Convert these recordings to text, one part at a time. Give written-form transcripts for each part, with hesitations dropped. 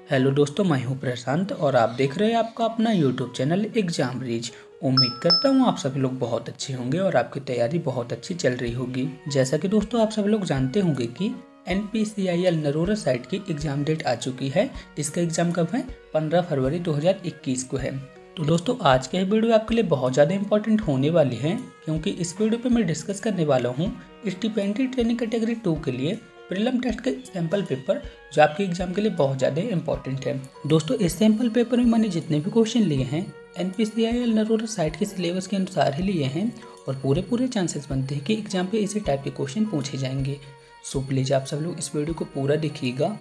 Hello दोस्तों, मैं हूं प्रशांत और आप देख रहे हैं आपका अपना यूट्यूब चैनल एग्जाम रीच। उम्मीद करता हूं आप सभी लोग बहुत अच्छे होंगे और आपकी तैयारी बहुत अच्छी चल रही होगी। जैसा कि दोस्तों आप सभी लोग जानते होंगे कि NPCIL नरोरा साइट की एग्जाम डेट आ चुकी है। इसका एग्जाम कब है? 15 फरवरी 2021 को है। तो दोस्तों आज का ये वीडियो आपके लिए बहुत ज़्यादा इंपॉर्टेंट होने वाली है, क्योंकि इस वीडियो पे मैं डिस्कस करने वाला हूँ स्टिपेंडरी ट्रेनिंग कैटेगरी 2 के लिए प्रीलिम टेस्ट के सैंपल पेपर, जो आपके एग्जाम के लिए बहुत ज़्यादा इंपॉर्टेंट है। दोस्तों इस सैंपल पेपर में मैंने जितने भी क्वेश्चन लिए हैं NPCIL नरोरा साइट के सिलेबस के अनुसार ही लिए हैं और पूरे चांसेस बनते हैं कि एग्जाम पे इसी टाइप के क्वेश्चन पूछे जाएंगे। सो प्लीज़ आप सब लोग इस वीडियो को पूरा देखिएगा।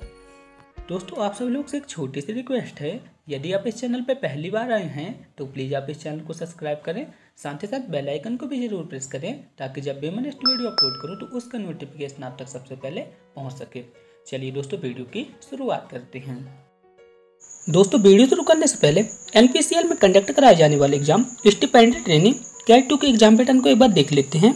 दोस्तों आप सब लोग से एक छोटी सी रिक्वेस्ट है, यदि आप इस चैनल पर पहली बार आए हैं तो प्लीज़ आप इस चैनल को सब्सक्राइब करें, साथ ही साथ बेल आइकन को भी जरूर प्रेस करें, ताकि जब भी मैं नेक्स्ट वीडियो अपलोड करूं तो उसका नोटिफिकेशन आप तक सबसे पहले पहुंच सके। चलिए दोस्तों वीडियो की शुरुआत करते हैं। दोस्तों वीडियो शुरू करने से पहले NPCIL में कंडक्ट कराए जाने वाले एग्जाम स्टिपेंडरी ट्रेनिंग कैट 2 के एग्जाम पैटर्न को एक बार देख लेते हैं।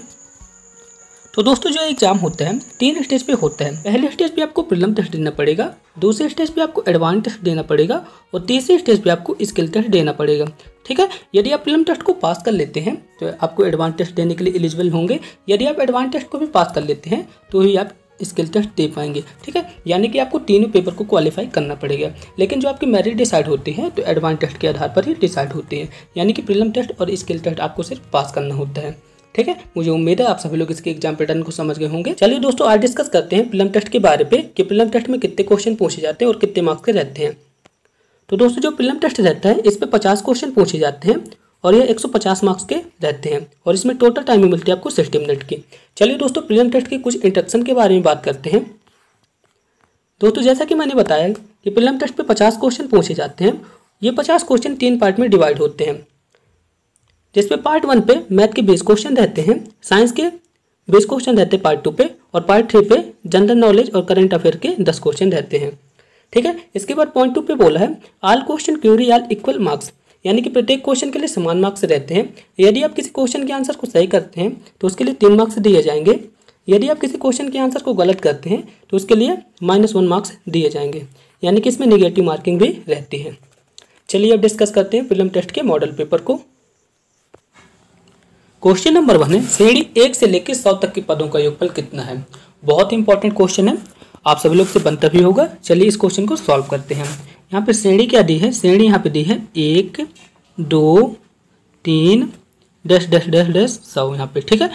तो दोस्तों जो एग्जाम होता है 3 स्टेज पे होता है। पहले स्टेज पे आपको प्रीलिम टेस्ट देना पड़ेगा, दूसरे स्टेज पे आपको एडवांस टेस्ट देना पड़ेगा और तीसरे स्टेज पे आपको स्किल टेस्ट देना पड़ेगा। ठीक है, यदि आप प्रीलिम टेस्ट को पास कर लेते हैं तो आपको एडवांस टेस्ट देने के लिए एलिजिबल होंगे। यदि आप एडवांस टेस्ट को भी पास कर लेते हैं तो ही आप स्किल टेस्ट दे पाएंगे। ठीक है, यानी कि आपको तीनों पेपर को क्वालिफाई करना पड़ेगा। लेकिन जो आपकी मेरिट डिसाइड होती है तो एडवांस टेस्ट के आधार पर ही डिसाइड होती है, यानी कि प्रीलिम टेस्ट और स्किल टेस्ट आपको सिर्फ पास करना होता है। ठीक है, मुझे उम्मीद है आप सभी लोग इसके एग्जाम पैटर्न को समझ गए होंगे। चलिए दोस्तों आज डिस्कस करते हैं प्रीलिम टेस्ट के बारे पे कि प्रीलिम टेस्ट में कितने क्वेश्चन पूछे जाते हैं और कितने मार्क्स के रहते हैं। तो दोस्तों जो प्रीलिम टेस्ट रहता है इस पे 50 क्वेश्चन पूछे जाते हैं और ये 150 मार्क्स के रहते हैं और इसमें टोटल टाइमिंग मिलती है आपको 60 मिनट की। चलिए दोस्तों प्रीलिम टेस्ट के कुछ इंस्ट्रक्शन के बारे में बात करते हैं। दोस्तों जैसा कि मैंने बताया कि प्रीलिम टेस्ट पे 50 क्वेश्चन पूछे जाते हैं। ये 50 क्वेश्चन 3 पार्ट में डिवाइड होते हैं, जिसमें पार्ट 1 पे मैथ के 20 क्वेश्चन रहते हैं, साइंस के 20 क्वेश्चन रहते हैं पार्ट 2 पे और पार्ट 3 पे जनरल नॉलेज और करंट अफेयर के 10 क्वेश्चन रहते हैं। ठीक है, इसके बाद पॉइंट 2 पे बोला है all question query all equal marks, यानी कि प्रत्येक क्वेश्चन के लिए समान मार्क्स रहते हैं। यदि आप किसी क्वेश्चन के आंसर को सही करते हैं तो उसके लिए 3 मार्क्स दिए जाएंगे। यदि आप किसी क्वेश्चन के आंसर को गलत करते हैं तो उसके लिए -1 मार्क्स दिए जाएंगे, यानी कि इसमें नेगेटिव मार्किंग भी रहती है। चलिए अब डिस्कस करते हैं प्रीलिम टेस्ट के मॉडल पेपर को। क्वेश्चन नंबर 1 है श्रेणी 1 से लेकर 100 तक के पदों का योगफल कितना है। बहुत इंपॉर्टेंट क्वेश्चन है, आप सभी लोग से बनता भी होगा। चलिए इस क्वेश्चन को सॉल्व करते हैं। यहाँ पे श्रेणी क्या दी है? श्रेणी यहाँ पे दी है 1 2 3 डैश डैश डैश डैश 100 यहाँ पे। ठीक है,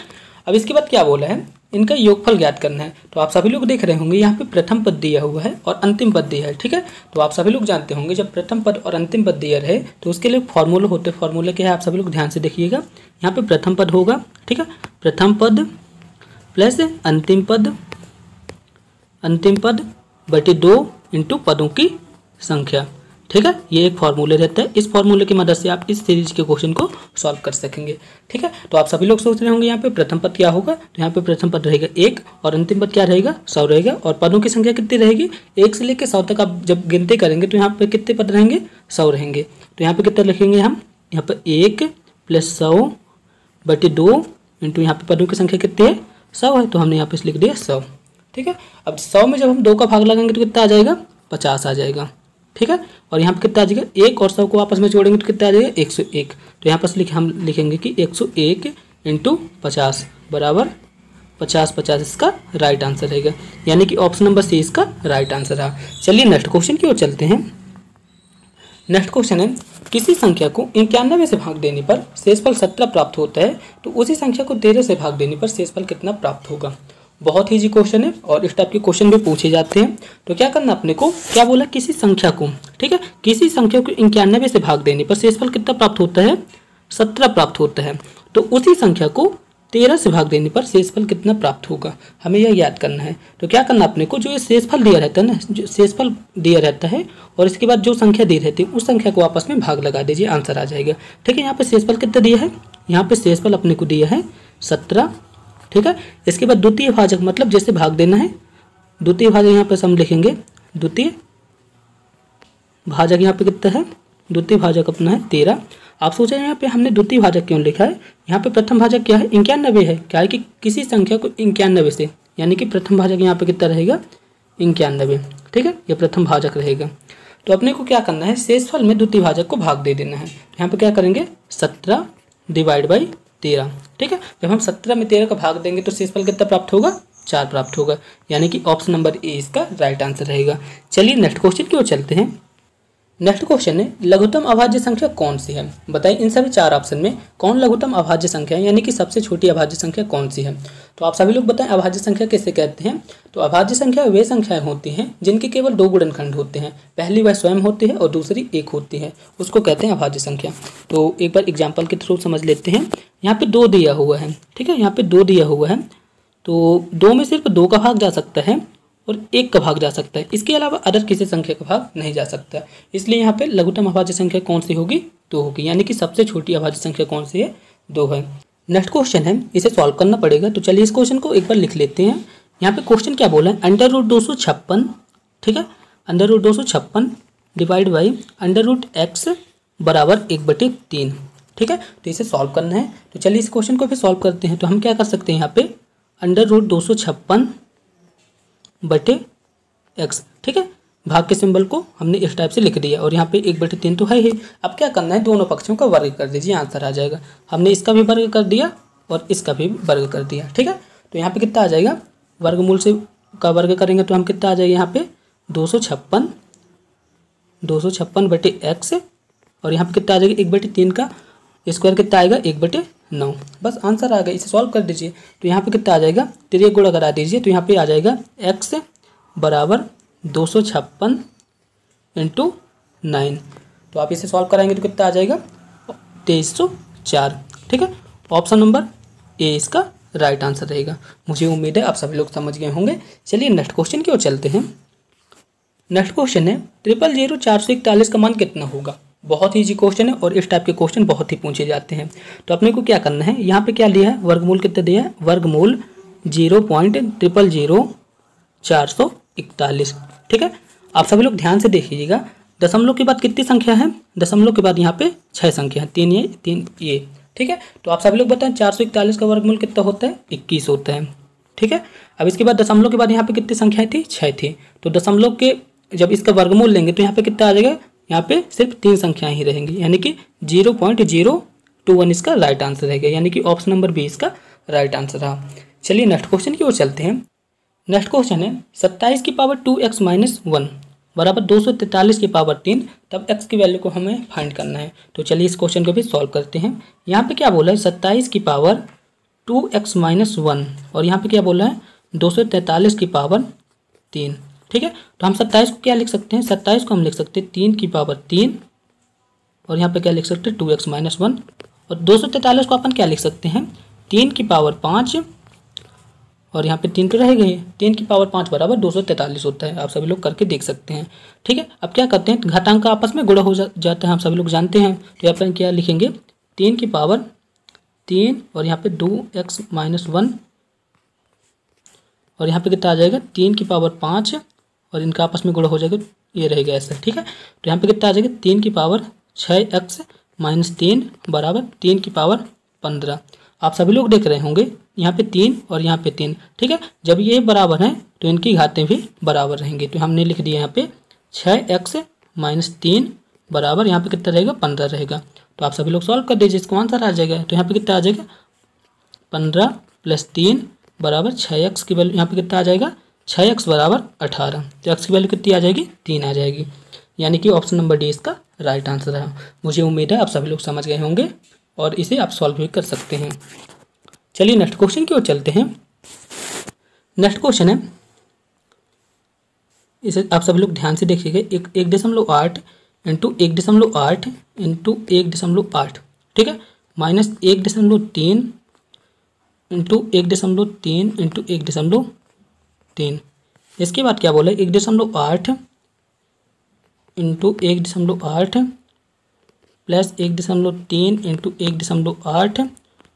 अब इसके बाद क्या बोला है, इनका योगफल ज्ञात करना है। तो आप सभी लोग देख रहे होंगे यहाँ पे प्रथम पद दिया हुआ है और अंतिम पद दिया है। ठीक है, तो आप सभी लोग जानते होंगे जब प्रथम पद और अंतिम पद दिया रहे तो उसके लिए फॉर्मूला होते हैं। फॉर्मूला क्या है आप सभी लोग ध्यान से देखिएगा। यहाँ पे प्रथम पद होगा, ठीक है, प्रथम पद प्लस अंतिम पद बटे 2 इंटू पदों की संख्या। ठीक है, ये एक फॉर्मूला रहता है। इस फॉर्मूले की मदद से आप इस सीरीज के क्वेश्चन को सॉल्व कर सकेंगे। ठीक है, तो आप सभी लोग सोच रहे होंगे यहाँ पे प्रथम पद क्या होगा, तो यहाँ पे प्रथम पद रहेगा 1 और अंतिम पद क्या रहेगा 100 रहेगा और पदों की संख्या कितनी रहेगी 1 से लेकर 100 तक। आप जब गिनती करेंगे तो यहाँ पे कितने पद रहेंगे 100 रहेंगे। तो यहाँ पे कितना लिखेंगे हम, यहाँ पे 1 + 100 बटे 2 इंटू यहाँ पे पदों की संख्या कितनी है 100 है, तो हमने यहाँ पे लिख दिया 100। ठीक है, अब 100 में जब हम 2 का भाग लगाएंगे तो कितना आ जाएगा 50 आ जाएगा। ठीक है, और यहाँ पे कितना आ जाएगा 1 और 100 को आपस में जोड़ेंगे तो कितना आ जाएगा 101। तो यहाँ पर हम लिखेंगे कि 101 इंटू 50 बराबर 50 इसका राइट आंसर रहेगा, यानी कि ऑप्शन नंबर सी इसका राइट आंसर रहा। चलिए नेक्स्ट क्वेश्चन की ओर चलते हैं। नेक्स्ट क्वेश्चन है किसी संख्या को 91 से भाग देने पर शेषफल 17 प्राप्त होता है, तो उसी संख्या को 13 से भाग देने पर शेषफल कितना प्राप्त होगा। बहुत ही इजी क्वेश्चन है और इस टाइप के क्वेश्चन भी पूछे जाते हैं। तो क्या करना अपने को, क्या बोला, किसी संख्या को, ठीक है, किसी संख्या को 91 से भाग देने पर शेषफल कितना प्राप्त होता है 17 प्राप्त होता है, तो उसी संख्या को 13 से भाग देने पर शेषफल कितना प्राप्त होगा, हमें यह याद करना है। तो क्या करना अपने को, जो ये शेषफल दिया रहता है ना, जो शेषफल दिया रहता है और इसके बाद जो संख्या दी रहती है उस संख्या को आपस में भाग लगा दीजिए, आंसर आ जाएगा। ठीक है, यहाँ पे शेषफल कितना दिया है, यहाँ पे शेषफल अपने को दिया है 17। ठीक है, इसके बाद द्वितीय भाजक मतलब जैसे भाग देना है, द्वितीय भाजक यहाँ पे हम लिखेंगे, द्वितीय भाजक यहाँ पे कितना है, द्वितीय भाजक अपना है 13। आप सोच रहे हैं यहाँ पे हमने द्वितीय भाजक क्यों लिखा है, यहाँ पे प्रथम भाजक क्या है 91 है। क्या है कि किसी संख्या को 91 से, यानी कि प्रथम भाजक यहाँ पे कितना रहेगा 91। ठीक है, ये प्रथम भाजक रहेगा। तो अपने को क्या करना है, शेषफल में द्वितीय भाजक को भाग दे देना है। यहाँ पे क्या करेंगे 17 डिवाइड बाई 13। ठीक है, जब हम 17 में 13 का भाग देंगे तो शेषफल कितना प्राप्त होगा, 4 प्राप्त होगा। यानी कि ऑप्शन नंबर ए इसका राइट आंसर रहेगा। चलिए नेक्स्ट क्वेश्चन की ओर चलते हैं। नेक्स्ट क्वेश्चन है लघुत्तम अभाज्य संख्या कौन सी है। बताइए इन सभी 4 ऑप्शन में कौन लघुत्तम अभाज्य संख्या है, यानी कि सबसे छोटी अभाज्य संख्या कौन सी है। तो आप सभी लोग बताएं अभाज्य संख्या किसे कहते हैं। तो अभाज्य संख्या वे संख्याएं होती हैं जिनके केवल 2 गुणनखंड होते हैं। पहली वह स्वयं होती है और दूसरी एक होती है, उसको कहते हैं अभाज्य संख्या। तो एक बार एग्जाम्पल के थ्रू समझ लेते हैं। यहाँ पे 2 दिया हुआ है, ठीक है, यहाँ पे 2 दिया हुआ है, तो 2 में सिर्फ 2 का भाग जा सकता है और 1 का भाग जा सकता है। इसके अलावा अदर किसी संख्या का भाग नहीं जा सकता। इसलिए यहाँ पे लघुत्तम अभाज्य संख्या कौन सी होगी, 2 होगी। यानी कि सबसे छोटी अभाज्य संख्या कौन सी है, 2 है। नेक्स्ट क्वेश्चन है, इसे सॉल्व करना पड़ेगा। तो चलिए इस क्वेश्चन को एक बार लिख लेते हैं। यहाँ पे क्वेश्चन क्या बोला है, √256, ठीक है, √256 डिवाइड बाई √x बराबर 1/3। ठीक है, तो इसे सॉल्व करना है। तो चलिए इस क्वेश्चन को फिर सॉल्व करते हैं। तो हम क्या कर सकते हैं, यहाँ पे √256 बटे x, ठीक है, भाग के सिंबल को हमने इस टाइप से लिख दिया और यहाँ पे 1/3 तो है ही। अब क्या करना है, दोनों पक्षों का वर्ग कर दीजिए, आंसर आ जाएगा। हमने इसका भी वर्ग कर दिया और इसका भी वर्ग कर दिया। ठीक है, तो यहाँ पे कितना आ जाएगा, वर्गमूल से का वर्ग करेंगे तो हम कितना आ जाएगा, यहाँ पे 256 बटे x और यहाँ पे कितना आ जाएगा, 1/3 का स्क्वायर कितना आएगा, 1/9। बस आंसर आ गया, इसे सॉल्व कर दीजिए। तो यहाँ पे कितना आ जाएगा, 3 गुणा करा दीजिए, तो यहाँ पे आ जाएगा x बराबर 256 × 9। तो आप इसे सॉल्व कराएंगे तो कितना आ जाएगा, 2304। ठीक है, ऑप्शन नंबर ए इसका राइट आंसर रहेगा। मुझे उम्मीद है आप सभी लोग समझ गए होंगे। चलिए नेक्स्ट क्वेश्चन की ओर चलते हैं। नेक्स्ट क्वेश्चन है 0000441 का मान कितना होगा। बहुत ही ईजी क्वेश्चन है और इस टाइप के क्वेश्चन बहुत ही पूछे जाते हैं। तो अपने को क्या करना है, यहाँ पे क्या लिया है, वर्गमूल कितना दिया है, वर्गमूल 0.000441। ठीक है, आप सभी लोग ध्यान से देखिएगा। दशमलव के बाद कितनी संख्या है, दशमलव के बाद यहाँ पे 6 संख्या है, 3 ये 3 ये। ठीक है, तो आप सभी लोग बताएं 441 का वर्गमूल कितना होता है, 21 होता है। ठीक है, अब इसके बाद दशमलव के बाद यहाँ पे कितनी संख्याएं थी, 6 थी। तो दशमलव के जब इसका वर्गमूल लेंगे तो यहाँ पे कितना आ जाएगा, यहाँ पे सिर्फ 3 संख्याएं ही रहेंगी, यानी कि 0.021 इसका राइट आंसर रहेगा। यानी कि ऑप्शन नंबर बी इसका राइट आंसर रहा। चलिए नेक्स्ट क्वेश्चन की ओर चलते हैं। नेक्स्ट क्वेश्चन है 27 की पावर 2x - 1 बराबर 243 की पावर 3, तब x की वैल्यू को हमें फाइंड करना है। तो चलिए इस क्वेश्चन को भी सॉल्व करते हैं। यहाँ पे क्या बोला है, 27 की पावर 2x - 1 और यहाँ पे क्या बोला है, 243 की पावर 3। ठीक है, तो हम 27 को क्या लिख सकते हैं, 27 को हम लिख सकते हैं 3 की पावर 3 और यहाँ पे क्या लिख सकते हैं 2x - 1 और 243 को अपन क्या लिख सकते हैं 3 की पावर 5 और यहाँ पे 3 तो रह गई, 3 की पावर 5 बराबर 243 होता है। आप सभी लोग करके देख सकते हैं। ठीक है, अब क्या करते हैं, घातांक का आपस में गुणा हो जाता है, हम सभी लोग जानते हैं। तो यहाँ पर क्या लिखेंगे, 3 की पावर 3 और यहाँ पे 2x - 1 और यहाँ पे कितना आ जाएगा 3 की पावर 5 और इनका आपस में गुणा हो जाएगा, ये रहेगा ऐसा। ठीक है, तो यहाँ पे कितना आ जाएगा 3 की पावर 6x - 3 बराबर 3 की पावर 15। आप सभी लोग देख रहे होंगे यहाँ पे 3 और यहाँ पे 3। ठीक है, जब ये बराबर हैं तो इनकी घातें भी बराबर रहेंगी। तो हमने लिख दिया यहाँ पे 6x - 3 बराबर यहाँ पे कितना रहेगा 15 रहेगा। तो आप सभी लोग सॉल्व कर दीजिए, इसको आंसर आ जाएगा। तो यहाँ पे कितना आ जाएगा 15 + 3 बराबर 6x की वैल्यू यहाँ पे कितना आ जाएगा 6x बराबर 18। तो x की वैल्यू कितनी आ जाएगी 3 आ जाएगी। यानी कि ऑप्शन नंबर डी इसका राइट आंसर है। मुझे उम्मीद है आप सभी लोग समझ गए होंगे और इसे आप सॉल्व भी कर सकते हैं। चलिए नेक्स्ट क्वेश्चन की ओर चलते हैं। नेक्स्ट क्वेश्चन है, इसे आप सभी लोग ध्यान से देखिएगा। 1.8 × 1.8 × 1.8, ठीक है, -1.3 × 1.3 × 1.3। इसके बाद क्या बोला 1.8 × 1.8 प्लस 1.3 × 1.8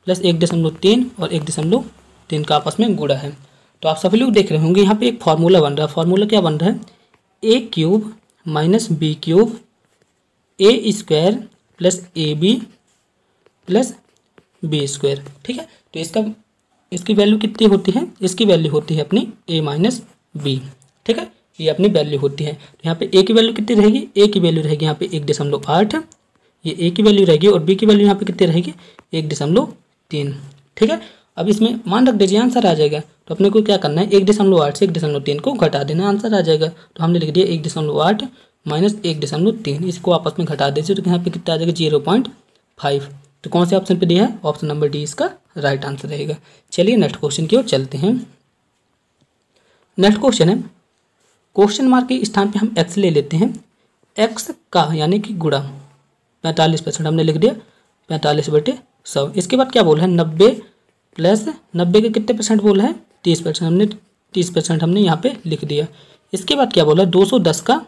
प्लस 1.3 और 1.3 का आपस में गुणा है। तो आप सभी लोग देख रहे होंगे यहाँ पे एक फार्मूला बन रहा है। फार्मूला क्या बन रहा है, a³ - b³ a² plus ab plus b²। ठीक है, तो इसकी वैल्यू कितनी होती है, इसकी वैल्यू होती है अपनी a - b। ठीक है, ये अपनी वैल्यू होती है। तो यहाँ पे ए की वैल्यू कितनी रहेगी, ए की वैल्यू रहेगी यहाँ पे 1.8, ये ए की वैल्यू रहेगी, और बी की वैल्यू यहाँ पे कितनी रहेगी 1.3। ठीक है, अब इसमें मान रख दीजिए, आंसर आ जाएगा। तो अपने को क्या करना है, 1.8 से 1.3 को घटा देना, आंसर आ जाएगा। तो हमने लिख दिया 1.8 माइनस 1.3, इसको आपस में घटा दीजिए, तो यहाँ पे कितना आ जाएगा 0.5। तो कौन से ऑप्शन पे दिया है, ऑप्शन नंबर डी इसका राइट आंसर रहेगा। चलिए नेक्स्ट क्वेश्चन की ओर चलते हैं। नेक्स्ट क्वेश्चन है, क्वेश्चन मार्क के स्थान पे हम एक्स ले लेते हैं, एक्स का यानी कि गुणा 45%, हमने लिख दिया 45/100। इसके बाद क्या बोला है, 90 प्लस 90 के कितने परसेंट बोला है 30%, हमने 30% हमने यहाँ पे लिख दिया। इसके बाद क्या बोला, 210 का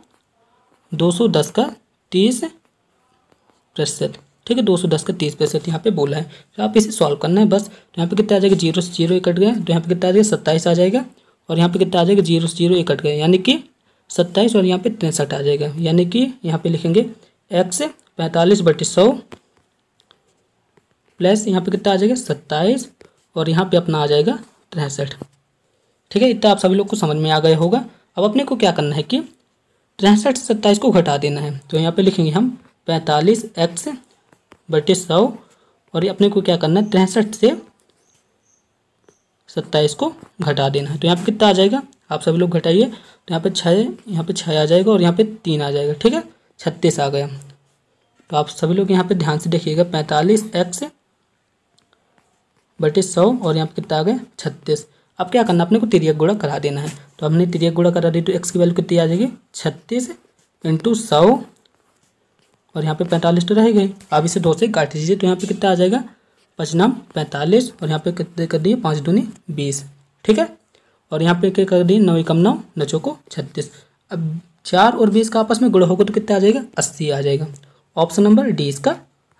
30%, ठीक है, 210 का 30% यहाँ पे बोला है। तो आप इसे सॉल्व करना है बस। तो यहाँ पे कितना आ जाएगा, 0 से 0 कट गया, तो यहाँ पे कितना आ जाएगा 27 आ जाएगा, और यहाँ पे कितना आ जाएगा 0 से 0 कट गया, यानी कि 27, और यहाँ पे 63 आ जाएगा, यानी कि यहाँ पे लिखेंगे x 45/100 प्लस यहाँ पे कितना आ जाएगा 27, और यहाँ पे अपना आ जाएगा 63। ठीक है, इतना आप सभी लोग को समझ में आ गया होगा। अब अपने को क्या करना है कि 63 से 27 को घटा देना है। तो यहाँ पे लिखेंगे हम 45x/100, और ये अपने को क्या करना है 63 से 27 को घटा देना है। तो यहाँ पे कितना आ जाएगा, आप सभी लोग घटाइए। तो यहाँ पे 6 आ जाएगा, और यहाँ पे 3 आ जाएगा। ठीक है, 36 आ गया। तो आप सभी लोग यहाँ पे ध्यान से देखिएगा, 45x/100, और यहाँ पे कितना आ गया 36। अब क्या करना, अपने को तिर्यक गुणा करा देना है। तो हमने तिर्यक गुणा करा दी, तो x की वैल्यू कितनी आ जाएगी 36 × 100, और यहाँ पे 45 तो रहेगा ही। आप इसे 2 से काट दीजिए, तो यहाँ पे कितना आ जाएगा 5×9 45, और यहाँ पे कितने कर दिए 5 दूनी 20। ठीक है, और यहाँ पे क्या कर दिए 9 × 9 9 चौको 36। अब 4 और 20 का आपस में गुणा होगा तो कितना आ जाएगा 80 आ जाएगा। ऑप्शन नंबर डी इसका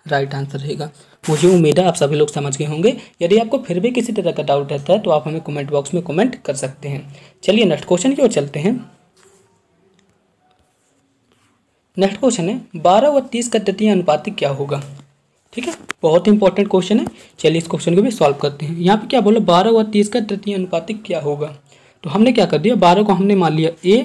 राइट आंसर रहेगा। मुझे उम्मीद है आप सभी लोग समझ गए होंगे। यदि आपको फिर भी किसी तरह का डाउट रहता है तो आप हमें कमेंट बॉक्स में कमेंट कर सकते हैं। चलिए नेक्स्ट क्वेश्चन की ओर चलते हैं। नेक्स्ट क्वेश्चन है 12 व 30 का तृतीय अनुपातिक क्या होगा। ठीक है, बहुत ही इंपॉर्टेंट क्वेश्चन है। चलिए इस क्वेश्चन को भी सॉल्व करते हैं। यहाँ पे क्या बोला, 12 व 30 का तृतीय अनुपातिक क्या होगा। तो हमने क्या कर दिया, 12 को हमने मान लिया A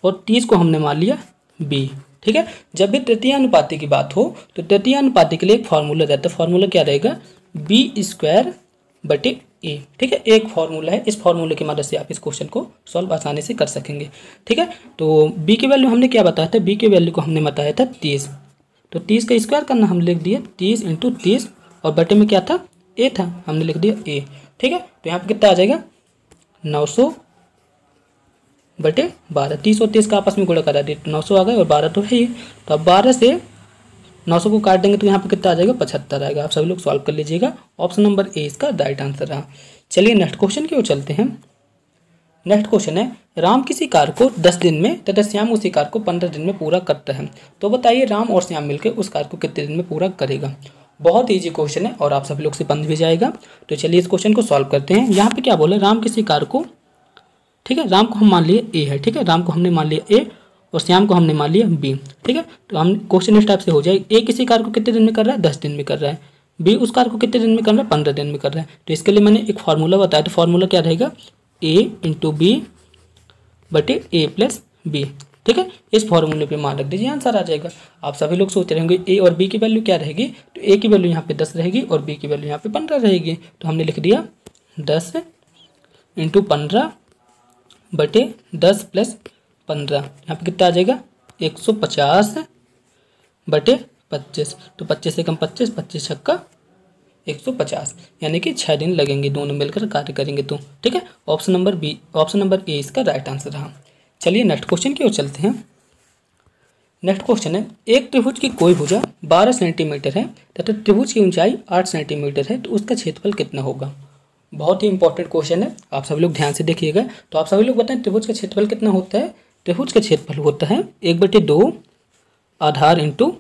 और 30 को हमने मान लिया B। ठीक है, जब भी तृतीय अनुपाति की बात हो तो तृतीय अनुपाति के लिए एक फॉर्मूला रहता है। फॉर्मूला क्या रहेगा, B² A। ठीक है, एक फॉर्मूला है, इस फॉर्मूले की मदद से आप इस क्वेश्चन को सॉल्व आसानी से कर सकेंगे। ठीक है, तो B की वैल्यू हमने क्या बताया था, B की वैल्यू को हमने बताया था 30। तो 30 का स्क्वायर करना हम लिख दिया 30 × 30, और बटे में क्या था A था, हमने लिख दिया A। ठीक है, तो यहाँ पे कितना आ जाएगा 900/12। 30 और 30 का आपस में गुणा करा दिए तो 900 आ गए, और 12 तो है ही। तो अब 12 से 900 को काट देंगे तो यहाँ पे कितना आ जाएगा 75 आएगा। आप सभी लोग सॉल्व कर लीजिएगा। ऑप्शन नंबर ए इसका राइट आंसर रहा। चलिए नेक्स्ट क्वेश्चन की ओर चलते हैं। नेक्स्ट क्वेश्चन है, राम किसी कार्य को 10 दिन में तथा श्याम उसी कार्य को 15 दिन में पूरा करता है, तो बताइए राम और श्याम मिलकर उस कार्य को कितने दिन में पूरा करेगा। बहुत ईजी क्वेश्चन है और आप सभी लोग से बन भी जाएगा। तो चलिए इस क्वेश्चन को सॉल्व करते हैं। यहाँ पे क्या बोला, राम किसी कार्य को, ठीक है, राम को हम मान लिए ए है। ठीक है, राम को हमने मान लिया ए और श्याम को हमने मान लिया बी। ठीक है, तो हम क्वेश्चन इस टाइप से हो जाए, ए किसी कार्य को कितने दिन में कर रहा है 10 दिन में कर रहा है, बी उस कार्य को कितने दिन में कर रहा है 15 दिन में कर रहा है। तो इसके लिए मैंने एक फार्मूला बताया। तो फार्मूला क्या रहेगा, A × B/A + B। ठीक है, इस फॉर्मूले पे मान रख दीजिए, आंसर आ जाएगा। आप सभी लोग सोच रहे होंगे ए और बी की वैल्यू क्या रहेगी। तो ए की वैल्यू यहाँ पे 10 रहेगी और बी की वैल्यू यहाँ पे 15 रहेगी। तो हमने लिख दिया 10 × 15/10 + 15। यहाँ पे कितना आ जाएगा 150/25। तो 25 से कम 25, 25 छक्का 150, यानी कि 6 दिन लगेंगे दोनों मिलकर कार्य करेंगे तो। ठीक है, option number B, option number A इसका राइट आंसर रहा। चलिए नेक्स्ट क्वेश्चन की ओर चलते हैं। नेक्स्ट क्वेश्चन है, एक त्रिभुज की कोई भुजा 12 सेंटीमीटर है तथा त्रिभुज की ऊंचाई 8 सेंटीमीटर है, तो उसका क्षेत्रफल कितना होगा। बहुत ही इंपॉर्टेंट क्वेश्चन है, आप सभी लोग ध्यान से देखिएगा। तो आप सभी लोग बताएं त्रिभुज का क्षेत्रफल कितना होता है। त्रिभुज का क्षेत्रफल होता है 1/2 आधार इंटू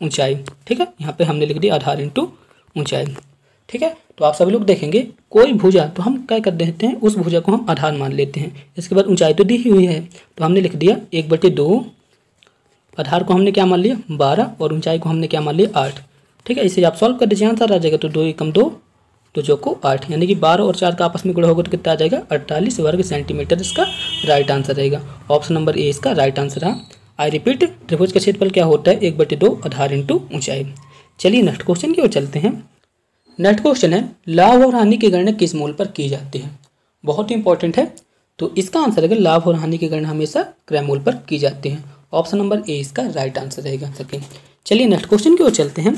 ऊंचाई। ठीक है, यहाँ पे हमने लिख दिया आधार इंटू ऊंचाई। ठीक है, तो आप सभी लोग देखेंगे कोई भुजा, तो हम क्या कर देते हैं, उस भुजा को हम आधार मान लेते हैं। इसके बाद ऊंचाई तो दी ही हुई है, तो हमने लिख दिया 1/2, आधार को हमने क्या मान लिया 12 और ऊंचाई को हमने क्या मान लिया 8। ठीक है, इसे आप सॉल्व कर दीजिए, आंसर आ जाएगा। तो 2 × 2 तो चौको 8, यानी कि 12 और 4 का आपस में गुणा होगा तो कितना आ जाएगा 48 वर्ग सेंटीमीटर इसका राइट आंसर रहेगा। ऑप्शन नंबर ए इसका राइट आंसर है। आई रिपीट, त्रिभुज का क्षेत्रफल क्या होता है 1/2 आधार इंटू ऊंचाई। चलिए नेक्स्ट क्वेश्चन की ओर चलते हैं। नेक्स्ट क्वेश्चन है लाभ और हानि की गणना किस मूल पर की जाती है। बहुत ही इंपॉर्टेंट है। तो इसका आंसर रहेगा लाभ और हानि की गणना हमेशा क्रयमूल पर की जाती है। ऑप्शन नंबर ए इसका राइट आंसर रहेगा सेकंड। चलिए नेक्स्ट क्वेश्चन की ओर चलते हैं।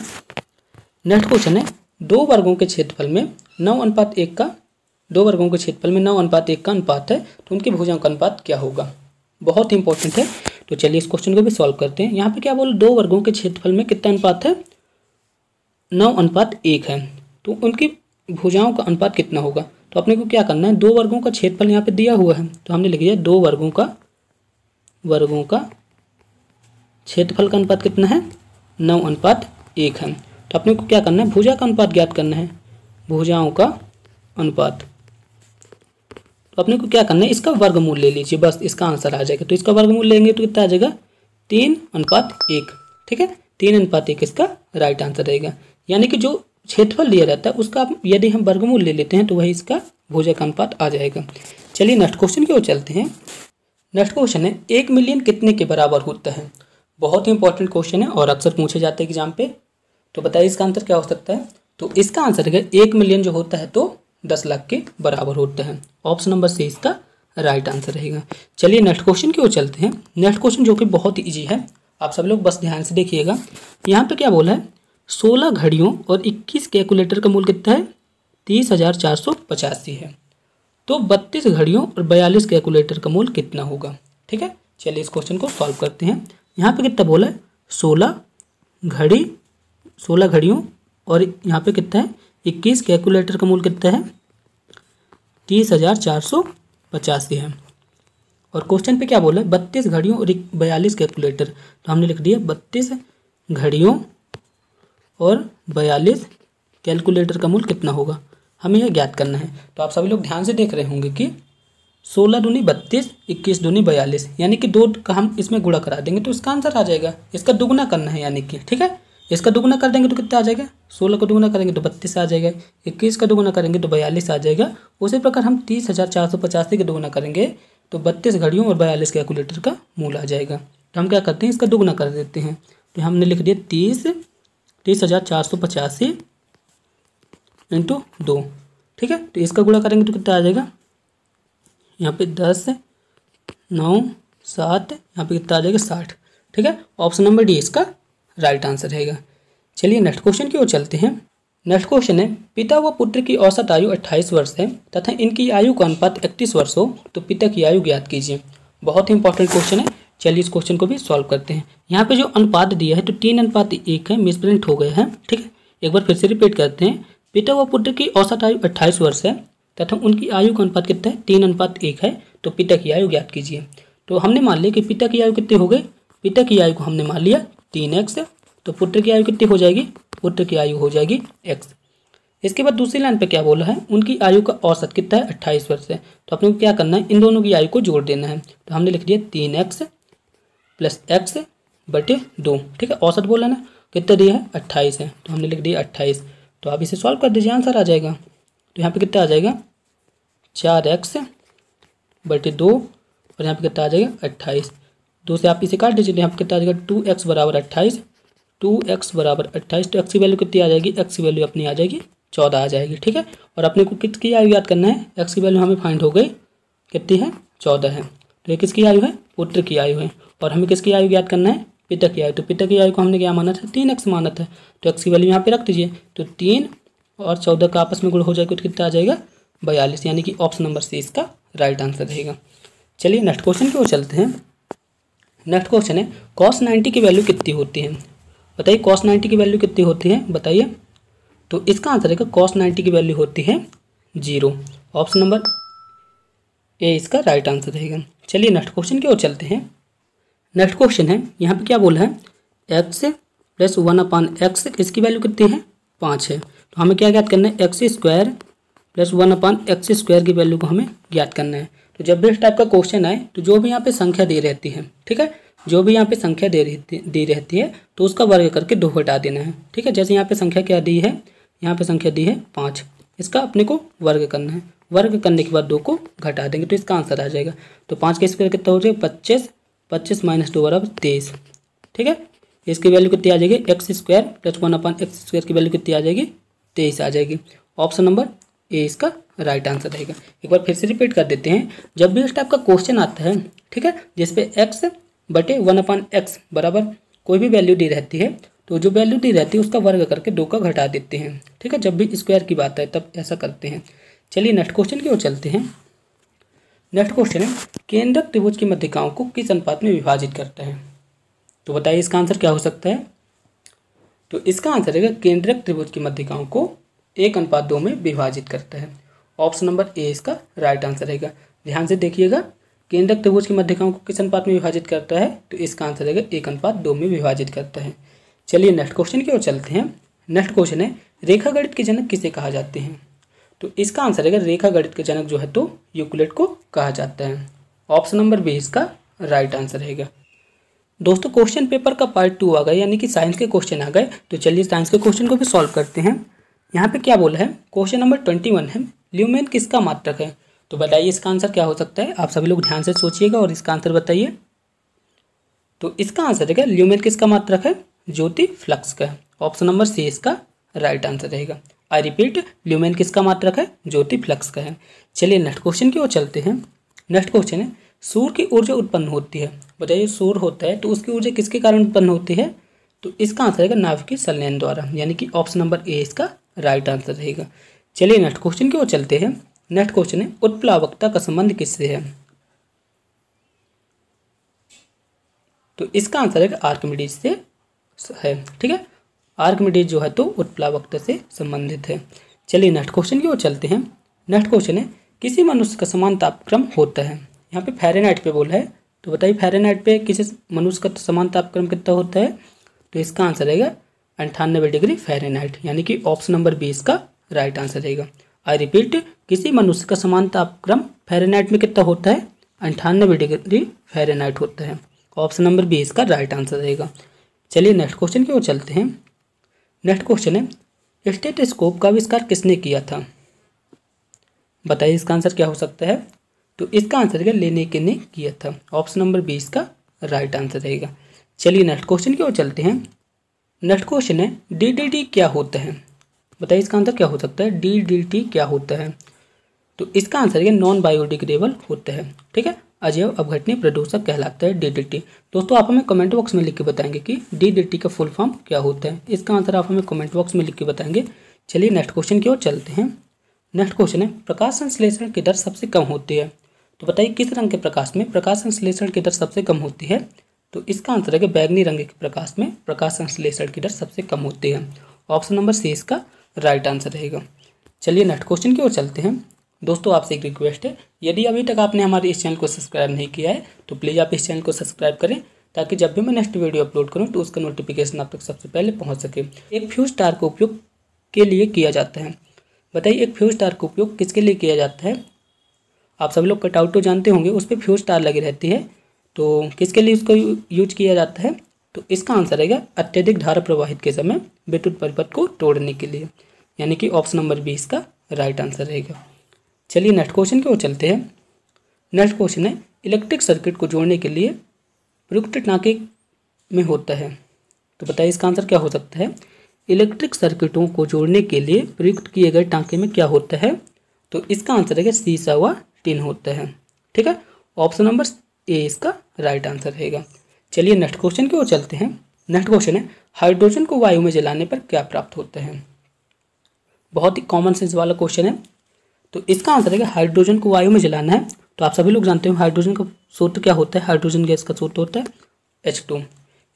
नेक्स्ट क्वेश्चन है 2 वर्गों के क्षेत्रफल में 9:1 का 2 वर्गों के क्षेत्रफल में 9:1 का अनुपात है, तो उनकी भुजाओं का अनुपात क्या होगा। बहुत ही इंपॉर्टेंट है। तो चलिए इस क्वेश्चन को भी सॉल्व करते हैं। यहाँ पे क्या बोल 2 वर्गों के क्षेत्रफल में कितना अनुपात है 9:1 है, तो उनकी भुजाओं का अनुपात कितना होगा। तो अपने को क्या करना है 2 वर्गों का क्षेत्रफल यहाँ पे दिया हुआ है, तो हमने लिख दिया 2 वर्गों का क्षेत्रफल का अनुपात कितना है 9:1 है। तो अपने को क्या करना है भुजा का अनुपात ज्ञात करना है, भुजाओं का अनुपात। तो अपने को क्या करना है इसका वर्गमूल ले लीजिए, बस इसका आंसर आ जाएगा। तो इसका वर्गमूल लेंगे तो कितना आ जाएगा 3:1। ठीक है, 3:1 इसका राइट आंसर रहेगा। यानी कि जो क्षेत्रफल दिया जाता है उसका यदि हम वर्गमूल ले लेते हैं तो वही इसका भुजा का अनुपात आ जाएगा। चलिए नेक्स्ट क्वेश्चन की ओर चलते हैं। नेक्स्ट क्वेश्चन है 1 मिलियन कितने के बराबर होता है। बहुत ही इंपॉर्टेंट क्वेश्चन है और अक्सर पूछे जाते हैं एग्जाम पे। तो बताइए इसका आंसर क्या हो सकता है। तो इसका आंसर है 1 मिलियन जो होता है तो 10 लाख के बराबर होता है। ऑप्शन नंबर सी इसका राइट आंसर रहेगा। चलिए नेक्स्ट क्वेश्चन की ओर चलते हैं। नेक्स्ट क्वेश्चन जो कि बहुत ही ईजी है, आप सब लोग बस ध्यान से देखिएगा। यहाँ पे क्या बोला है 16 घड़ियों और 21 कैलकुलेटर का मूल्य कितना है 30,485 है। तो 32 घड़ियों और 42 कैलकुलेटर का मूल्य कितना होगा। ठीक है, चलिए इस क्वेश्चन को सॉल्व करते हैं। यहाँ पे कितना बोला है 16 घड़ियों और यहाँ पे कितना है 21 कैलकुलेटर का मूल्य कितना है 30,485 है। और क्वेश्चन पे क्या बोला है 32 घड़ियों और 42 कैलकुलेटर, तो हमने लिख दिया 32 घड़ियों और 42 कैलकुलेटर का मूल्य कितना होगा, हमें यह ज्ञात करना है। तो आप सभी लोग ध्यान से देख रहे होंगे कि 16 दूनी 32, 21 दूनी 42, यानी कि 2 का हम इसमें गुणा करा देंगे तो इसका आंसर आ जाएगा। इसका दुगुना करना है यानी कि, ठीक है, इसका दुगुना कर देंगे तो कितना आ जाएगा 16 का दुगुना करेंगे तो 32 आ जाएगा, 21 का दुगुना करेंगे तो 42 आ जाएगा। उसी प्रकार हम 30,485 का दुगुना करेंगे तो 32 घड़ियों और 42 कैलकुलेटर का मूल आ जाएगा। तो हम क्या करते हैं इसका दुगुना कर देते हैं। तो हमने लिख दिया 30,485 इंटू 2। ठीक है, तो इसका गुणा करेंगे तो कितना आ जाएगा यहाँ पे 10, 9, 7, यहाँ पे कितना आ जाएगा 60। ठीक है, ऑप्शन नंबर डी इसका राइट आंसर रहेगा। चलिए नेक्स्ट क्वेश्चन की ओर चलते हैं। नेक्स्ट क्वेश्चन है पिता व पुत्र की औसत आयु 28 वर्ष है तथा इनकी आयु का अनुपात 31 वर्ष हो तो पिता की आयु ज्ञात कीजिए। बहुत ही इंपॉर्टेंट क्वेश्चन है। चलिए इस क्वेश्चन को भी सॉल्व करते हैं। यहाँ पे जो अनुपात दिया है तो 3:1 है, मिसप्रिंट हो गया है। ठीक है, एक बार फिर से रिपीट करते हैं। पिता व पुत्र की औसत आयु 28 वर्ष है तथा उनकी आयु का अनुपात कितना है 3:1 है, तो पिता की आयु ज्ञात कीजिए। तो हमने मान लिया कि पिता की आयु कितनी हो गई, पिता की आयु को हमने मान लिया 3x, तो पुत्र की आयु कितनी हो जाएगी, पुत्र की आयु हो जाएगी x। इसके बाद दूसरी लाइन पे क्या बोला है उनकी आयु का औसत कितना है 28 वर्ष है। तो अपने को क्या करना है इन दोनों की आयु को जोड़ देना है। तो हमने लिख दिया 3x + x बटे 2। ठीक है, औसत बोला ना, कितना दिया है 28 है, तो हमने लिख दिया 28। तो आप इसे सॉल्व कर दीजिए, आंसर आ जाएगा। तो यहाँ पे कितना आ जाएगा 4x बटे 2 और यहाँ पे कितना आ जाएगा 28। 2 से आप इसे काट दीजिए तो यहाँ पे कितना आ जाएगा 2x बराबर 28, 2x बराबर 28। तो x की वैल्यू कितनी आ जाएगी, x की वैल्यू अपनी आ जाएगी 14 आ जाएगी। ठीक है, और अपने को किसकी आयु याद करना है, x की वैल्यू हमें फाइंड हो गई कितनी है 14 है। तो ये किसकी आयु है, पुत्र की आयु है। और हमें किसकी आयु याद करना है, पिता की आयु। तो पिता की आयु को हमने क्या माना था 3x माना था, तो x की वैल्यू यहाँ पे रख दीजिए। तो 3 और 14 का आपस में गुण हो जाएगा तो कितना आ जाएगा 42, यानी कि ऑप्शन नंबर सी इसका राइट आंसर रहेगा। चलिए नेक्स्ट क्वेश्चन की ओर चलते हैं। नेक्स्ट क्वेश्चन है cos 90 की वैल्यू कितनी होती है। बताइए cos 90 की वैल्यू कितनी होती है, बताइए। तो इसका आंसर है cos 90 की वैल्यू होती है 0। ऑप्शन नंबर ए इसका राइट आंसर रहेगा। चलिए नेक्स्ट क्वेश्चन की ओर चलते हैं। नेक्स्ट क्वेश्चन है यहाँ पे क्या बोला है x + 1/x, इसकी वैल्यू कितनी है 5 है। तो हमें क्या ज्ञात करना है x² + 1/x² की वैल्यू को हमें ज्ञात करना है। तो जब भी इस टाइप का क्वेश्चन आए तो जो भी यहाँ पे संख्या दे रहती है, ठीक है, जो भी यहाँ पे संख्या दे रहती है तो उसका वर्ग करके 2 हटा देना है। ठीक है, जैसे यहाँ पे संख्या क्या दी है, यहाँ पे संख्या दी है 5, इसका अपने को वर्ग करना है। वर्ग करने के बाद 2 को घटा देंगे तो इसका आंसर आ जाएगा। तो 5 का स्क्वायर कितना हो जाएगा 25, 25 माइनस 2 बराबर 23। ठीक है, इसकी वैल्यू कितनी आ जाएगी एक्स स्क्वायर प्लस 1/x² की वैल्यू कितनी आ जाएगी 23 आ जाएगी। ऑप्शन नंबर ए इसका राइट आंसर रहेगा। एक बार फिर से रिपीट कर देते हैं, जब भी इस टाइप का क्वेश्चन आता है, ठीक है, जिसपे x बटे 1/x बराबर कोई भी वैल्यू दी रहती है, तो जो वैल्यू दी रहती है उसका वर्ग करके 2 का घटा देते हैं। ठीक है, जब भी स्क्वायर की बात है तब ऐसा करते हैं। चलिए नेक्स्ट क्वेश्चन की ओर चलते हैं। नेक्स्ट क्वेश्चन है, केंद्रक त्रिभुज की मध्यिकाओं को किस अनुपात में विभाजित करता है? तो बताइए इसका आंसर क्या हो सकता है? तो इसका आंसर रहेगा केंद्रक त्रिभुज की मध्यिकाओं को 1:2 में विभाजित करता है। ऑप्शन नंबर ए इसका राइट आंसर रहेगा। ध्यान से देखिएगा, केंद्रक त्रिभुज की मध्यिकाओं को किस अनुपात में विभाजित करता है? तो इसका आंसर रहेगा 1:2 में विभाजित करता है। चलिए नेक्स्ट क्वेश्चन की ओर चलते हैं। नेक्स्ट क्वेश्चन है, रेखा गणित के जनक किसे कहा जाते हैं? तो इसका आंसर रहेगा रेखा गणित के जनक जो है तो यूक्लिड को कहा जाता है। ऑप्शन नंबर बी इसका राइट आंसर रहेगा। दोस्तों क्वेश्चन पेपर का पार्ट 2 आ गया, यानी कि साइंस के क्वेश्चन आ गए। तो चलिए साइंस के क्वेश्चन को भी सॉल्व करते हैं। यहाँ पे क्या बोला है, क्वेश्चन नंबर 21 है, ल्यूमेन किसका मात्रक है? तो बताइए इसका आंसर क्या हो सकता है? आप सभी लोग ध्यान से सोचिएगा और इसका आंसर बताइए। तो इसका आंसर रहेगा ल्यूमेन किसका मात्रक है? ज्योति फ्लक्स का है। ऑप्शन नंबर सी इसका राइट आंसर रहेगा। आई रिपीट, ल्यूमेन किसका मात्रक है? ज्योति फ्लक्स का है। चलिए नेक्स्ट क्वेश्चन की ओर चलते हैं। नेक्स्ट क्वेश्चन है, सूर्य की ऊर्जा उत्पन्न होती है। बताइए सूर्य होता है तो उसकी ऊर्जा किसके कारण उत्पन्न होती है? तो इसका आंसर रहेगा नाभिकीय संलयन द्वारा, यानी कि ऑप्शन नंबर ए इसका राइट आंसर रहेगा। चलिए नेक्स्ट क्वेश्चन की ओर चलते हैं। नेक्स्ट क्वेश्चन है, उत्प्लावकता का संबंध किससे है? तो इसका आंसर है आर्किमिडीज से है। ठीक है, आर्किमिडीज जो है तो उत्प्लावकता से संबंधित है। चलिए नेक्स्ट क्वेश्चन की ओर चलते हैं। नेक्स्ट क्वेश्चन है, किसी मनुष्य का समान तापक्रम होता है। यहाँ पे फ़ारेनहाइट पे बोला है, तो बताइए फ़ारेनहाइट पे किसी मनुष्य का समान तापक्रम कितना होता है? तो इसका आंसर रहेगा 98 डिग्री फ़ारेनहाइट, यानी कि ऑप्शन नंबर बी इसका राइट आंसर रहेगा। आई रिपीट, किसी मनुष्य का समान तापक्रम फ़ारेनहाइट में कितना होता है? 98 डिग्री फ़ारेनहाइट होता है। ऑप्शन नंबर बी इसका राइट आंसर रहेगा। चलिए नेक्स्ट क्वेश्चन की ओर चलते हैं। नेक्स्ट क्वेश्चन है, स्टेथोस्कोप का आविष्कार किसने किया था? बताइए इसका आंसर क्या हो सकता है? तो इसका आंसर रहेगा लेनेके ने किया था। ऑप्शन नंबर बी इसका राइट आंसर रहेगा। चलिए नेक्स्ट क्वेश्चन की ओर चलते हैं। नेक्स्ट क्वेश्चन है, डीडीटी क्या होता है? बताइए इसका आंसर क्या हो सकता है? डीडीटी क्या होता है? तो इसका आंसर है नॉन बायोडिग्रेडेबल होता है। ठीक है, अजैव अपघटनीय प्रदूषक कहलाता है डीडीटी। दोस्तों आप हमें कमेंट बॉक्स में लिख के बताएंगे कि डीडीटी का फुल फॉर्म क्या होता है। इसका आंसर आप हमें कमेंट बॉक्स में लिख के बताएंगे। चलिए नेक्स्ट क्वेश्चन की ओर चलते हैं। नेक्स्ट क्वेश्चन है, प्रकाश संश्लेषण की दर सबसे कम होती है। तो बताइए किस रंग के प्रकाश में प्रकाश संश्लेषण की दर सबसे कम होती है? तो इसका आंसर है कि बैगनी रंग के प्रकाश में प्रकाश संश्लेषण की दर सबसे कम होती है। ऑप्शन नंबर सी इसका राइट आंसर रहेगा। चलिए नेक्स्ट क्वेश्चन की ओर चलते हैं। दोस्तों आपसे एक रिक्वेस्ट है, यदि अभी तक आपने हमारे इस चैनल को सब्सक्राइब नहीं किया है तो प्लीज़ आप इस चैनल को सब्सक्राइब करें, ताकि जब भी मैं नेक्स्ट वीडियो अपलोड करूं तो उसका नोटिफिकेशन आप तक सबसे पहले पहुंच सके। एक फ्यूज तार का उपयोग के लिए किया जाता है। बताइए एक फ्यूज तार का उपयोग किसके लिए किया जाता है? आप सभी लोग कटआउट तो जानते होंगे, उस पर फ्यूज तार लगी रहती है, तो किसके लिए उसको यूज किया जाता है? तो इसका आंसर रहेगा अत्यधिक धारा प्रवाहित के समय विद्युत परिपथ को तोड़ने के लिए, यानी कि ऑप्शन नंबर बी इसका राइट आंसर रहेगा। चलिए नेक्स्ट क्वेश्चन की ओर चलते हैं। नेक्स्ट क्वेश्चन है, इलेक्ट्रिक सर्किट को जोड़ने के लिए प्रयुक्त टाँके में होता है। तो बताइए इसका आंसर क्या हो सकता है? इलेक्ट्रिक सर्किटों को जोड़ने के लिए प्रयुक्त किए गए टाँके में क्या होता है? तो इसका आंसर रहेगा शीशा व टिन होता है। ठीक है, ऑप्शन नंबर ए इसका राइट आंसर रहेगा। चलिए नेक्स्ट क्वेश्चन की ओर चलते हैं। नेक्स्ट क्वेश्चन है, हाइड्रोजन को वायु में जलाने पर क्या प्राप्त होता है? बहुत ही कॉमन सेंस वाला क्वेश्चन है। तो इसका आंसर है हाइड्रोजन को वायु में जलाना है। तो आप सभी लोग जानते हो हाइड्रोजन का सूत्र क्या होता है? हाइड्रोजन गैस का सूत्र होता है H2।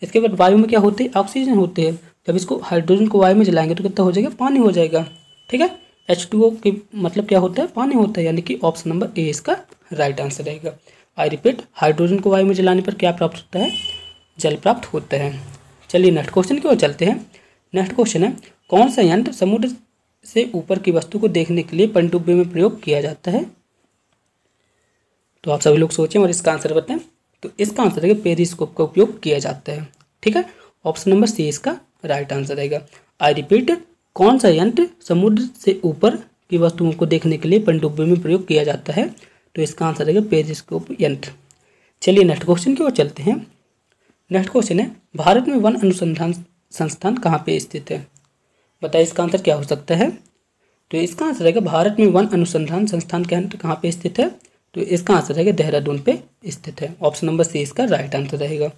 इसके बाद वायु में क्या होती है? ऑक्सीजन होती है। जब इसको हाइड्रोजन को वायु में जलाएंगे तो कितना हो जाएगा? पानी हो जाएगा। ठीक है, H2O की मतलब क्या होता है? पानी होता है, यानी कि ऑप्शन नंबर ए इसका राइट आंसर रहेगा। आई रिपीट, हाइड्रोजन को वायु में जलाने पर क्या प्राप्त होता है? जल प्राप्त होता है। चलिए नेक्स्ट क्वेश्चन की ओर चलते हैं। नेक्स्ट क्वेश्चन है, कौन सा यंत्र समुद्र से ऊपर की वस्तु को देखने के लिए पनडुब्बी में प्रयोग किया जाता है? तो आप सभी लोग सोचें और इसका आंसर बताएं। तो इसका आंसर है पेरिस्कोप का उपयोग किया जाता है। ठीक है, ऑप्शन नंबर सी इसका राइट आंसर रहेगा। आई रिपीट, कौन सा यंत्र समुद्र से ऊपर की वस्तुओं को देखने के लिए पनडुब्बी में प्रयोग किया जाता है? तो इसका आंसर रहेगा पेरिस्कोप यंत्र। चलिए नेक्स्ट क्वेश्चन की ओर चलते हैं। नेक्स्ट क्वेश्चन है, भारत में वन अनुसंधान संस्थान कहाँ पे स्थित है? बताइए इसका आंसर क्या हो सकता है? तो इसका आंसर रहेगा भारत में वन अनुसंधान संस्थान केंद्र कहाँ पे स्थित है? तो इसका आंसर रहेगा देहरादून पे स्थित है। ऑप्शन नंबर सी इसका राइट आंसर रहेगा।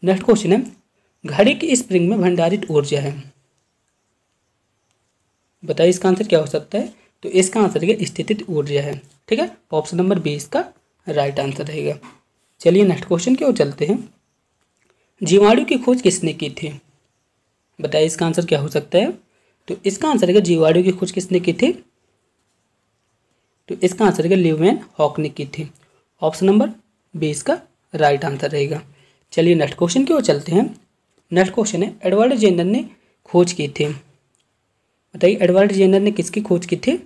नेक्स्ट क्वेश्चन है, घड़ी की स्प्रिंग में भंडारित ऊर्जा है। बताइए इसका आंसर क्या हो सकता है? तो इसका आंसर रहेगा स्थितिज ऊर्जा है। ठीक है, ऑप्शन नंबर बी इसका राइट आंसर रहेगा। चलिए नेक्स्ट क्वेश्चन की ओर चलते हैं। जीवाणु की खोज किसने की थी? बताइए इसका आंसर क्या हो सकता है? तो इसका आंसर रहेगा जीवाणु की खोज किसने की थी? तो इसका आंसर रहेगा ल्यूवेन हॉक ने की थी। ऑप्शन नंबर बी इसका राइट आंसर रहेगा। चलिए नेक्स्ट क्वेश्चन की ओर चलते हैं। नेक्स्ट क्वेश्चन है, एडवर्ड जेनर ने खोज की थी। बताइए एडवर्ड जेनर ने किसकी खोज की थी?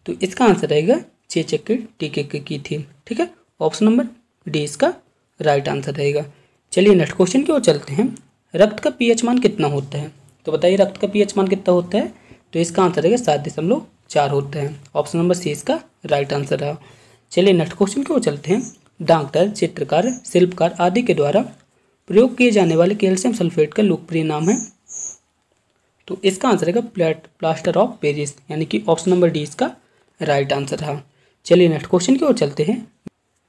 तो इसका आंसर रहेगा चेचक के टीके की थी। ठीक है, ऑप्शन नंबर डी इसका राइट आंसर रहेगा। चलिए नेक्स्ट क्वेश्चन की ओर चलते हैं। रक्त का पीएच मान कितना होता है? तो बताइए रक्त का पीएच मान कितना होता है? तो इसका आंसर रहेगा 7.4 होता है। ऑप्शन नंबर सी इसका राइट आंसर रहा। चलिए नेक्स्ट क्वेश्चन की ओर चलते हैं। डॉक्टर, चित्रकार, शिल्पकार आदि के द्वारा प्रयोग किए जाने वाले कैल्शियम सल्फेट का लोकप्रिय नाम है? तो इसका आंसर रहेगा प्लास्टर ऑफ पेरिस, यानी कि ऑप्शन नंबर डी इसका राइट आंसर रहा। चलिए नेक्स्ट क्वेश्चन की ओर चलते हैं।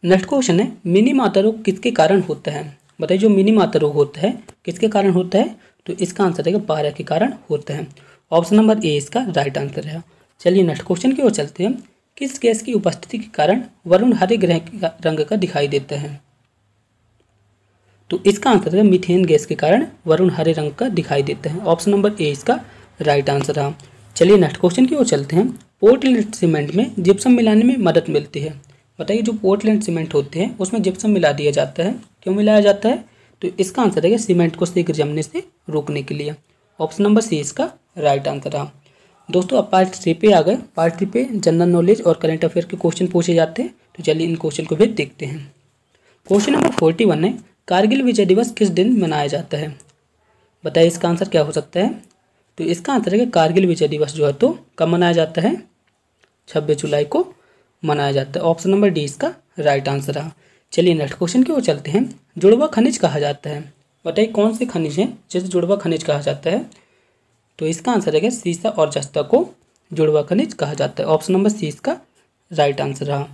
नेक्स्ट क्वेश्चन है, मिनी माता रोग किसके कारण होता है? बताइए जो मिनी माता रोग होता है किसके कारण होता है? तो इसका आंसर रहेगा पारा के कारण होता है। ऑप्शन नंबर ए इसका राइट आंसर है। चलिए नेक्स्ट क्वेश्चन की ओर चलते हैं। किस गैस की उपस्थिति के कारण वरुण हरे ग्रह के रंग का दिखाई देता है? तो इसका आंसर है मीथेन गैस के कारण वरुण हरे रंग का दिखाई देता है। ऑप्शन नंबर ए इसका राइट आंसर रहा। चलिए नेक्स्ट क्वेश्चन की ओर चलते हैं। पोर्टलैंड सीमेंट में जिप्सम मिलाने में मदद मिलती है। बताइए जो पोर्टलैंड सीमेंट होते हैं उसमें जिप्सम मिला दिया जाता है, क्यों मिलाया जाता है? तो इसका आंसर है सीमेंट को शीघ्र जमने से रोकने के लिए। ऑप्शन नंबर सी इसका राइट आंसर रहा। दोस्तों अब पार्ट 3 पे आ गए। पार्ट 3 पे जनरल नॉलेज और करंट अफेयर के क्वेश्चन पूछे जाते हैं, तो चलिए इन क्वेश्चन को भी देखते हैं। क्वेश्चन नंबर 41 है, कारगिल विजय दिवस किस दिन मनाया जाता है? बताइए इसका आंसर क्या हो सकता है? तो इसका आंसर है कारगिल विजय दिवस जो है तो कब मनाया जाता है? 26 जुलाई को मनाया जाता है। ऑप्शन नंबर डी इसका राइट आंसर रहा। चलिए नेक्स्ट क्वेश्चन की ओर चलते हैं। जुड़वा खनिज कहा जाता है। बताइए कौन से खनिज हैं जिसे जुड़वा खनिज कहा जाता है? तो इसका आंसर है सीसा और जस्ता को जुड़वा खनिज कहा जाता है। ऑप्शन नंबर सी इसका राइट आंसर रहा।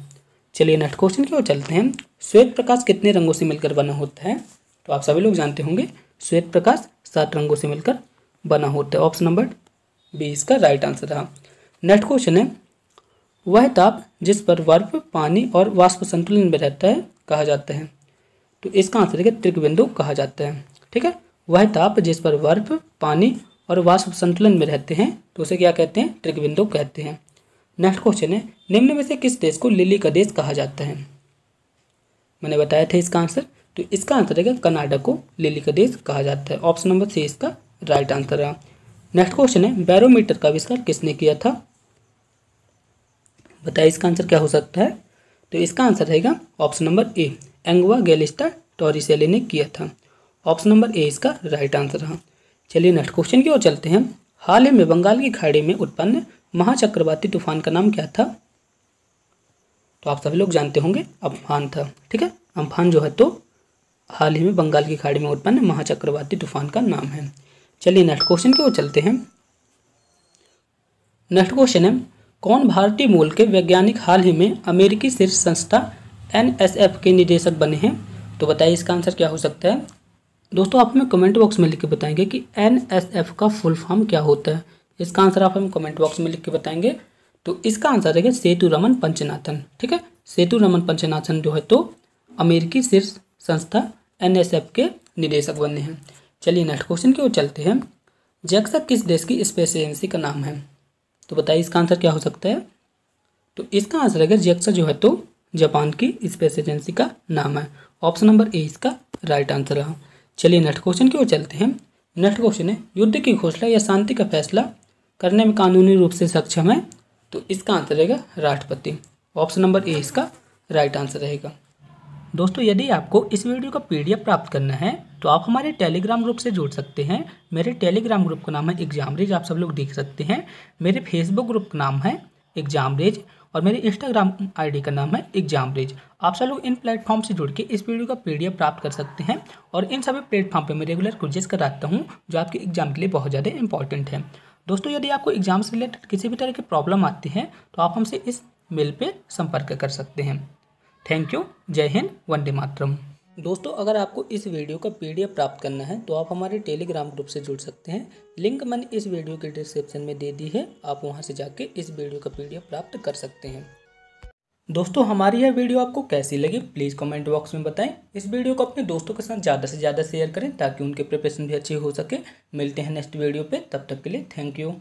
चलिए नेक्स्ट क्वेश्चन की ओर चलते हैं। श्वेत प्रकाश कितने रंगों से मिलकर बना होता है? तो आप सभी लोग जानते होंगे श्वेत प्रकाश 7 रंगों से मिलकर बना होता है। ऑप्शन नंबर बी इसका राइट आंसर रहा। नेक्स्ट क्वेश्चन है, वह ताप जिस पर बर्फ, पानी और वाष्प संतुलन में रहता है कहा जाता है? तो इसका आंसर है त्रिकबिंदु कहा जाता है। ठीक है, वह ताप जिस पर बर्फ, पानी और वाष्प संतुलन में रहते हैं तो उसे क्या कहते हैं? त्रिकबिंदु कहते हैं। नेक्स्ट क्वेश्चन है, निम्न में से किस देश को लिली का देश कहा जाता है? मैंने बताया था इसका आंसर, तो इसका आंसर है कनाडा को लिली का देश कहा जाता है। ऑप्शन नंबर सी इसका राइट आंसर रहा। नेक्स्ट क्वेश्चन है, बैरोमीटर का आविष्कार किसने किया था? बताइए इसका आंसर क्या हो सकता है? तो इसका आंसर रहेगा ऑप्शन नंबर ए, एंगवा गैलिस्टा टोरिसेली ने किया था। ऑप्शन नंबर ए इसका राइट आंसर रहा। चलिए नेक्स्ट क्वेश्चन की ओर चलते हैं। हाल ही में बंगाल की खाड़ी में उत्पन्न महाचक्रवाती तूफान का नाम क्या था? तो आप सभी लोग जानते होंगे अम्फान था। ठीक है, अम्फान जो है तो हाल ही में बंगाल की खाड़ी में उत्पन्न महाचक्रवाती तूफान का नाम है। चलिए नेक्स्ट क्वेश्चन की ओर चलते हैं। नेक्स्ट क्वेश्चन है, कौन भारतीय मूल के वैज्ञानिक हाल ही में अमेरिकी शीर्ष संस्था NSF के निदेशक बने हैं? तो बताइए इसका आंसर क्या हो सकता है? दोस्तों आप हमें कमेंट बॉक्स में लिख के बताएंगे कि NSF का फुल फॉर्म क्या होता है। इसका आंसर आप हमें कमेंट बॉक्स में लिख के बताएंगे। तो इसका आंसर है सेतुरमन पंचनाथन। ठीक है, सेतुरमन पंचनाथन जो है तो अमेरिकी शीर्ष संस्था NSF के निदेशक बने हैं। चलिए नेक्स्ट क्वेश्चन की ओर चलते हैं। जैक्सा किस देश की स्पेस एजेंसी का नाम है? तो बताइए इसका आंसर क्या हो सकता है? तो इसका आंसर है जैक्सा जो है तो जापान की स्पेस एजेंसी का नाम है। ऑप्शन नंबर ए इसका राइट आंसर रहा। चलिए नेक्स्ट क्वेश्चन की ओर चलते हैं। नेक्स्ट क्वेश्चन है, युद्ध की घोषणा या शांति का फैसला करने में कानूनी रूप से सक्षम है? तो इसका आंसर रहेगा राष्ट्रपति। ऑप्शन नंबर ए इसका राइट आंसर रहेगा। दोस्तों यदि आपको इस वीडियो का PDF प्राप्त करना है तो आप हमारे टेलीग्राम ग्रुप से जुड़ सकते हैं। मेरे टेलीग्राम ग्रुप का नाम है एग्जाम रेज, आप सब लोग देख सकते हैं। मेरे फेसबुक ग्रुप का नाम है एग्जाम रेज और मेरे इंस्टाग्राम आईडी का नाम है एग्जाम रेज। आप सब लोग इन प्लेटफॉर्म से जुड़ के इस वीडियो का पीडीएफ प्राप्त कर सकते हैं और इन सभी प्लेटफॉर्म पे मैं रेगुलर क्विज़ेस कराता हूँ जो आपके एग्जाम के लिए बहुत ज़्यादा इंपॉर्टेंट है। दोस्तों, यदि आपको एग्जाम से रिलेटेड किसी भी तरह की प्रॉब्लम आती है तो आप हमसे इस मेल पे संपर्क कर सकते हैं। Thank you. जय हिंद, वंदे मातरम। दोस्तों, अगर आपको इस वीडियो का पीडीएफ प्राप्त करना है तो आप हमारे टेलीग्राम ग्रुप से जुड़ सकते हैं। लिंक मैंने इस वीडियो के डिस्क्रिप्शन में दे दी है, आप वहां से जाके इस वीडियो का पीडीएफ प्राप्त कर सकते हैं। दोस्तों, हमारी यह वीडियो आपको कैसी लगी प्लीज़ कमेंट बॉक्स में बताएं। इस वीडियो को अपने दोस्तों के साथ ज़्यादा से ज़्यादा शेयर करें ताकि उनके प्रिपरेशन भी अच्छी हो सके। मिलते हैं नेक्स्ट वीडियो पे, तब तक के लिए थैंक यू।